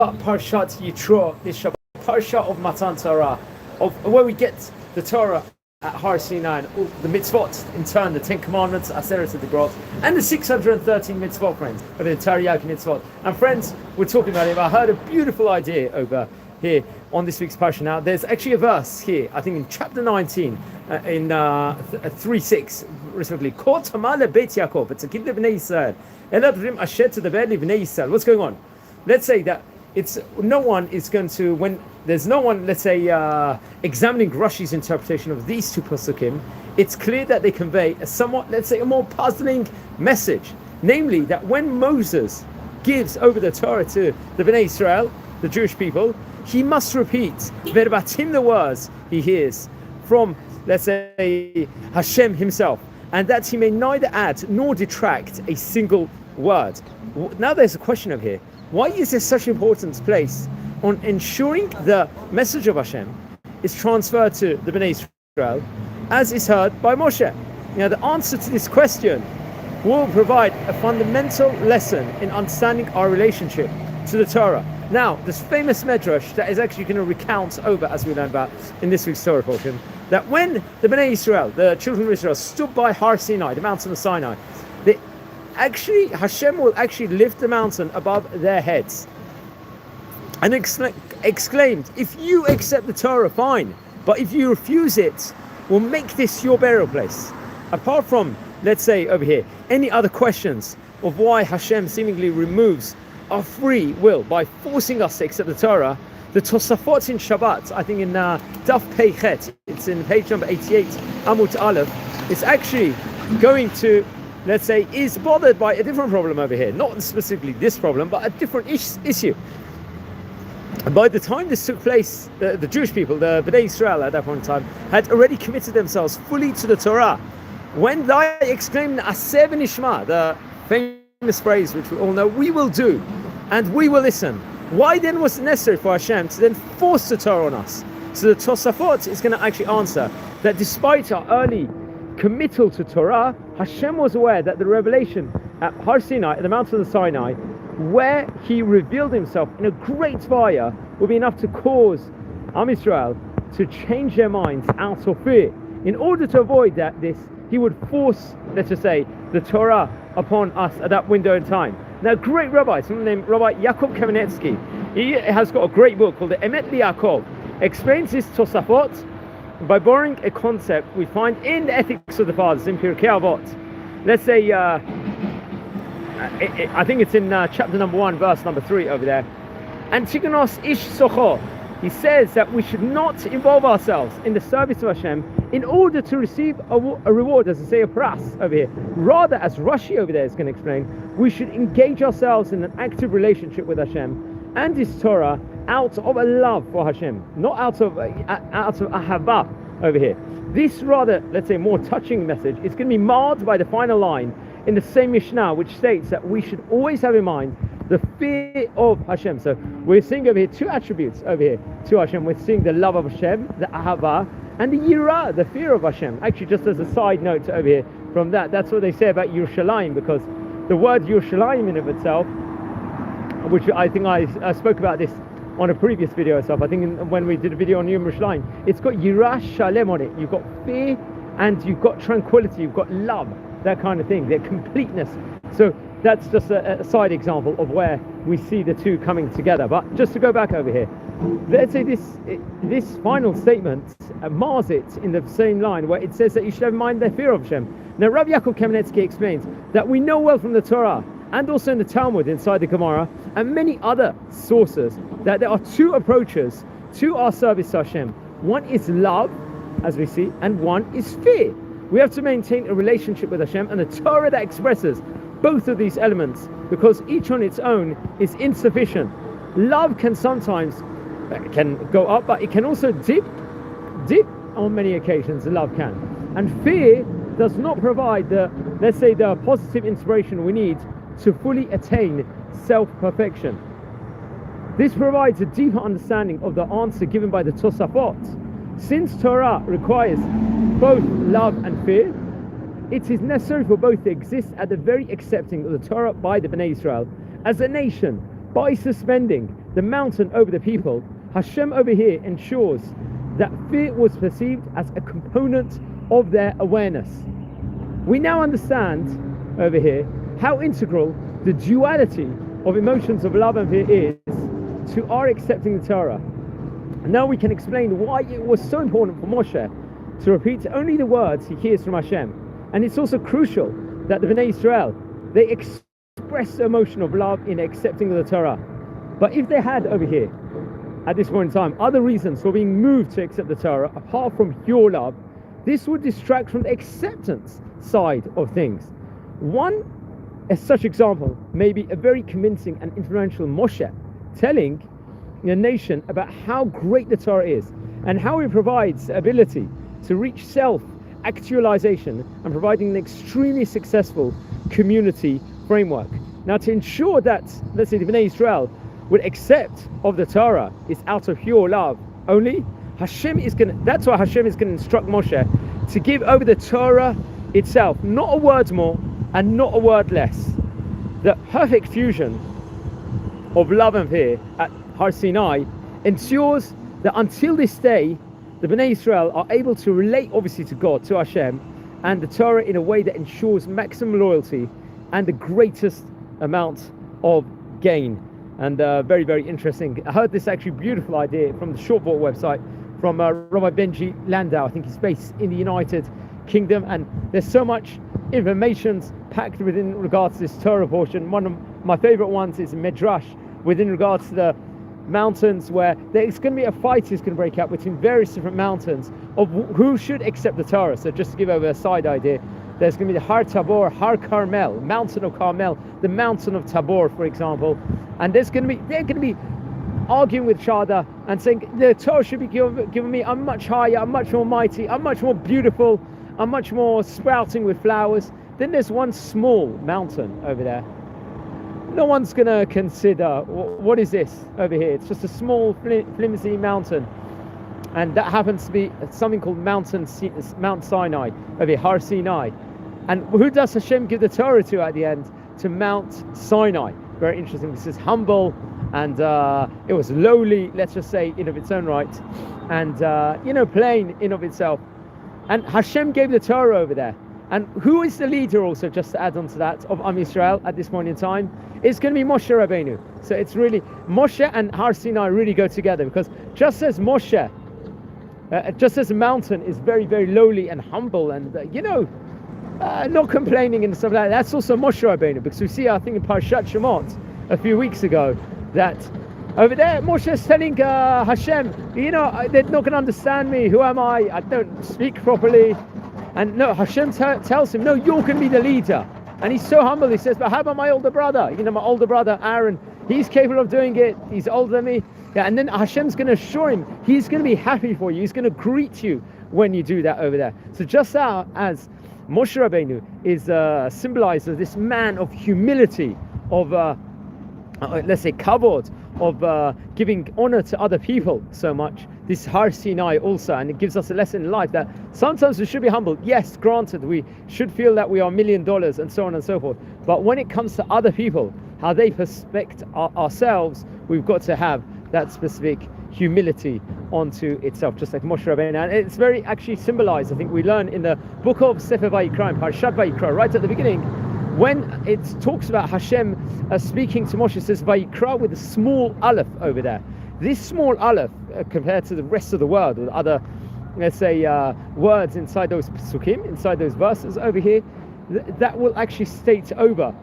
Parshat Yitro, this Shabbat, Parsha of Matan Torah, of where we get the Torah at Har Sinai, and all the mitzvot, in turn, the 10 Commandments, Aseret Dibrot, and the 613 mitzvot, friends, of the Tariq mitzvot. And friends, we're talking about it. I heard a beautiful idea over here on this week's Parsha. Now, there's actually a verse here, I think in chapter 19, in 3:6, respectively, Kol Tamale Beit Yaakov, it's a kid of Bnei Yisrael, Elabrim Asher to the bed of Bnei Yisrael. What's going on? Let's say that it's no one is going to, when there's no one, let's say, examining Rashi's interpretation of these two pasukim, it's clear that they convey a somewhat, let's say, a more puzzling message, namely that when Moses gives over the Torah to the Bnei Israel, the Jewish people, he must repeat verbatim the words he hears from, let's say, Hashem himself, and that he may neither add nor detract a single word. Now there's a question over here. Why is there such importance placed on ensuring the message of Hashem is transferred to the Bnei Israel, as is heard by Moshe? Now, the answer to this question will provide a fundamental lesson in understanding our relationship to the Torah. Now, this famous medrash that is actually going to recount over, as we learned about in this week's Torah portion, that when the Bnei Israel, the children of Israel, stood by Har Sinai, the mountain of Sinai, Hashem will actually lift the mountain above their heads and exclaimed, if you accept the Torah, fine, but if you refuse it, we'll make this your burial place. Apart from, let's say over here, any other questions of why Hashem seemingly removes our free will by forcing us to accept the Torah, the Tosafot in Shabbat, I think in Daf Peichet, it's in page number 88, Amut Aleph, it's actually going to, let's say, is bothered by a different problem over here. Not specifically this problem, but a different issue. And by the time this took place, the Jewish people, the Bnei Israel at that point in time, had already committed themselves fully to the Torah. When they exclaimed, Aseh v'nishma, the famous phrase which we all know, we will do, and we will listen. Why then was it necessary for Hashem to then force the Torah on us? So the Tosafot is going to actually answer that despite our early committal to Torah, Hashem was aware that the revelation at Har Sinai, at the mountain of Sinai, where he revealed himself in a great fire, would be enough to cause Am Yisrael to change their minds out of fear. In order to avoid this, he would force, let's just say, the Torah upon us at that window in time. Now, great rabbi, someone named Rabbi Yaakov Kamenetsky, he has got a great book called the Emet Yaakov, explains this Tosafot by borrowing a concept we find in the Ethics of the Fathers, in Pirkei Avot. Let's say, I think it's in chapter number 1, verse number 3 over there. Antigonos ish socho. He says that we should not involve ourselves in the service of Hashem in order to receive a reward, as I say, a pras over here. Rather, as Rashi over there is going to explain, we should engage ourselves in an active relationship with Hashem and His Torah out of a love for Hashem, not out of ahava over here. This rather, let's say, more touching message is going to be marred by the final line in the same Mishnah, which states that we should always have in mind the fear of Hashem. So we're seeing over here two attributes over here to Hashem. We're seeing the love of Hashem, the ahava, and the yirah, the fear of Hashem. Actually, just as a side note over here from that, that's what they say about Yerushalayim, because the word Yerushalayim in of itself, which I think I spoke about this on a previous video itself, I think when we did a video on Yerushalayim, it's got yirah shalem on it. You've got fear and you've got tranquility, you've got love, that kind of thing, their completeness. So that's just a side example of where we see the two coming together. But just to go back over here, let's say this final statement mars it in the same line where it says that you should have in mind the fear of Hashem. Now Rabbi Yaakov Kamenetsky explains that we know well from the Torah and also in the Talmud inside the Gemara and many other sources that there are two approaches to our service to Hashem. One is love, as we see, and one is fear. We have to maintain a relationship with Hashem and a Torah that expresses both of these elements, because each on its own is insufficient. Love can sometimes can go up, but it can also dip on many occasions. Love can, and fear does not provide the, let's say, the positive inspiration we need to fully attain self-perfection. This provides a deeper understanding of the answer given by the Tosafot. Since Torah requires both love and fear, it is necessary for both to exist at the very accepting of the Torah by the Bnei Israel as a nation, By suspending the mountain over the people, Hashem over here ensures that fear was perceived as a component of their awareness. We now understand over here how integral the duality of emotions of love and fear is to our accepting the Torah. And now we can explain why it was so important for Moshe to repeat only the words he hears from Hashem. And it's also crucial that the Bnei Israel, they express the emotion of love in accepting the Torah. But if they had over here, at this point in time, other reasons for being moved to accept the Torah, apart from pure love, this would distract from the acceptance side of things. One such example may be a very convincing and influential Moshe telling the nation about how great the Torah is and how it provides the ability to reach self-actualization and providing an extremely successful community framework. Now, to ensure that, let's say, the Bnei Israel would accept of the Torah is out of pure love only, that's why Hashem is going to instruct Moshe to give over the Torah itself, not a word more and not a word less. The perfect fusion of love and fear at Har Sinai ensures that until this day, the Bnei Israel are able to relate obviously to God, to Hashem, and the Torah in a way that ensures maximum loyalty and the greatest amount of gain. And very, very interesting. I heard this actually beautiful idea from the Shortboard website from Rabbi Benji Landau. I think he's based in the United Kingdom, and there's so much information packed within regards to this Torah portion. One of my favorite ones is Midrash within regards to the mountains, where there's going to be a fight is going to break out between various different mountains of who should accept the Torah. So just to give over a side idea, there's going to be the Har Tabor, Har Carmel, mountain of Carmel, the mountain of Tabor, for example, and they're going to be arguing with each other and saying the Torah should be given me. I'm much higher, I'm much more mighty, I'm much more beautiful, I'm much more sprouting with flowers. Then there's one small mountain over there. No one's going to consider, what is this over here? It's just a small, flimsy mountain. And that happens to be something called Mount Sinai, over here, Har Sinai. And who does Hashem give the Torah to at the end? To Mount Sinai. Very interesting. This is humble, and it was lowly, let's just say, in of its own right, and plain in of itself. And Hashem gave the Torah over there. And who is the leader also, just to add on to that, of Am Yisrael at this point in time? It's going to be Moshe Rabbeinu. So it's really, Moshe and Har Sinai really go together, because just as Moshe, just as a mountain is very, very lowly and humble and, not complaining and stuff like that, that's also Moshe Rabbeinu, because we see, I think in Parshat Shemot a few weeks ago, that over there Moshe is telling Hashem, they're not going to understand me, who am I don't speak properly. And no, Hashem tells him, no, you're going to be the leader. And he's so humble, he says, but how about my older brother? My older brother Aaron, he's capable of doing it, he's older than me. Yeah, and then Hashem's going to assure him, he's going to be happy for you, he's going to greet you when you do that over there. So just as Moshe Rabbeinu is symbolized as this man of humility, of let's say kavod, of giving honor to other people so much, this Har Sinai also, and it gives us a lesson in life that sometimes we should be humble. Yes, granted, we should feel that we are $1 million and so on and so forth, but when it comes to other people, how they perspect ourselves, we've got to have that specific humility onto itself, just like Moshe Rabbeinu. And it's very actually symbolized, I think we learn in the book of Sefer Vayikra, Parshat Vayikra, right at the beginning, when it talks about Hashem speaking to Moshe, it says Vayikra with a small aleph over there. This small aleph, compared to the rest of the world, with other, let's say, words inside those psukim, inside those verses over here, that will actually state over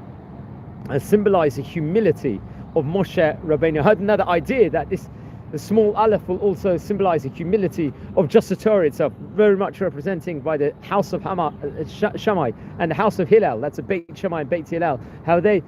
and symbolize the humility of Moshe Rabbeinu. I heard another idea that the small aleph will also symbolize the humility of just the Torah itself, very much representing by the house of Shammai and the house of Hillel. That's a Beit Shammai and Beit Hillel, how they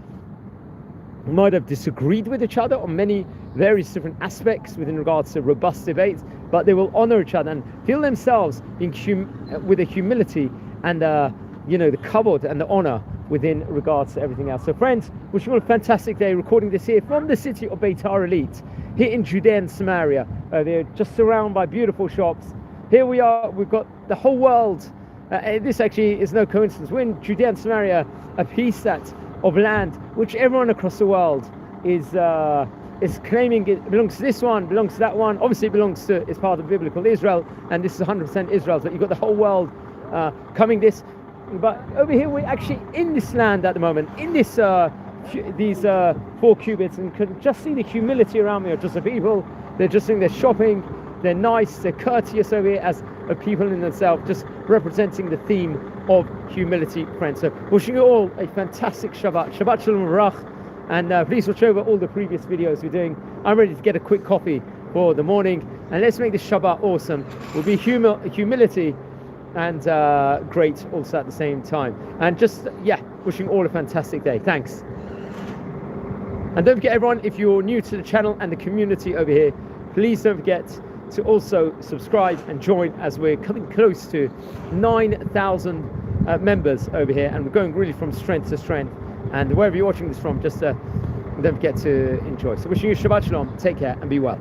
might have disagreed with each other on many various different aspects within regards to robust debates, but they will honor each other and feel themselves with a humility and the kavod and the honor within regards to everything else. So friends, wishing you all a fantastic day, recording this here from the city of Beitar Elite, here in Judea and Samaria. They're just surrounded by beautiful shops. Here we are, we've got the whole world. This actually is no coincidence. We're in Judea and Samaria, a piece of land which everyone across the world is claiming it belongs to this one, belongs to that one. Obviously, it belongs to, it's part of biblical Israel, and this is 100% Israel. But you've got the whole world coming this. But over here, we're actually in this land at the moment, in this these 4 cubits, and can just see the humility around me of just the people. They're just doing their shopping. They're nice. They're courteous over here as a people in themselves, just representing the theme of humility, friends. So wishing you all a fantastic Shabbat. Shabbat Shalom Barach. And please watch over all the previous videos we're doing. I'm ready to get a quick coffee for the morning. And let's make this Shabbat awesome. We'll be humility and great also at the same time. And just, yeah, wishing all a fantastic day. Thanks. And don't forget, everyone, if you're new to the channel and the community over here, please don't forget to also subscribe and join, as we're coming close to 9,000 members over here. And we're going really from strength to strength. And wherever you're watching this from, just don't forget to enjoy. So wishing you Shabbat Shalom, take care and be well.